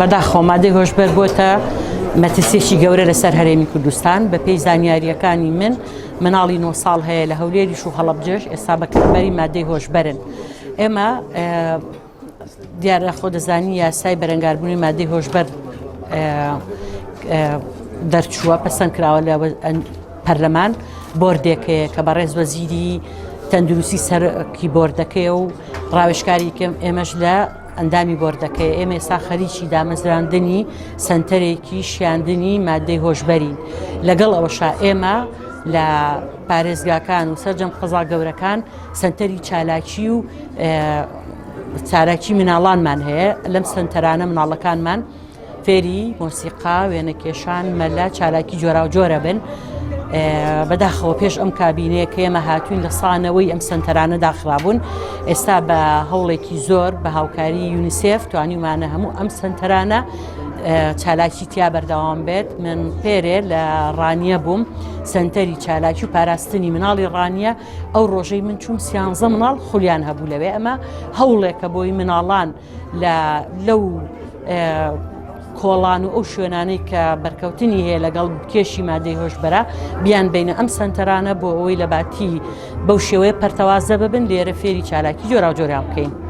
بەداخەوە مادەی هۆشبەر بۆتە مەترسیەکی گەورە لەسەر هەرێمی کوردستان بە پێی زانیاریەکانی مناڵی 9 ساڵ هەیە لە هەولێریش و هەڵەبجەش ئێستا بەکاربەری مادەی هۆشبەرن. ئێمە دیارە خۆ دەزانی یاسای بەرەنگاربوونی مادەی هۆشبەر دەرچووە پەسەند کراوە لە پەرلەمان بۆردێکەیە کە بەڕێز وەزیری تەندروستی سەرکی بۆردەکەیە و ڕاوێژکاریکەم ئێمەش لە ئەندامی بۆردەکەی ئێمە ئێستا خەریکی دامەزراندنی سەنتەرێکی شیاندنی مادەی هۆشبەرین. لەگەڵ ئەوەشا ئێمە لە پارێزگاکان و سەرجەم قەزا گەورەکان سەنتەری چالاکی و چالاکی مناڵانمان هەیە. لەم سەنتەرانە مناڵەکانمان فێری مۆسیقا، وێنەکێشان، مەلا، چالاکی جۆرا و جۆرە بن. بەداخەوە پێش ئەم کابینەیە کە ئێمە هاتوین لە سانەوەی ئەم سەنتەرانە داخرابوون، ئێستا بە هەوڵێکی زۆر بە هاوکاری یونیسێف توانیمانە هەموو ئەم سەنتەرانە چالاکی تیا بەردەوام بێت. من پێرێ لە ڕانیە بووم، سەنتەری چالاکی و پاراستنی مناڵی ڕانیە. ئەو ڕۆژەی من چوم 13 مناڵ خولیان هەبوو لەوێ. ئەمە هەوڵێکە بۆی مناڵان لەو کۆڵان و ئەو شوێنانەی کە بەرکەوتنی هەیە لەگەڵ کێشی مادەی هۆشبەرە بیان بینە ئەم سەنتەرانە بۆ ئەوەی لە باتی بەو شێوەیە پەرتەوازە ببن لێرە فێری چالاکی جۆرا و جۆران بکەین.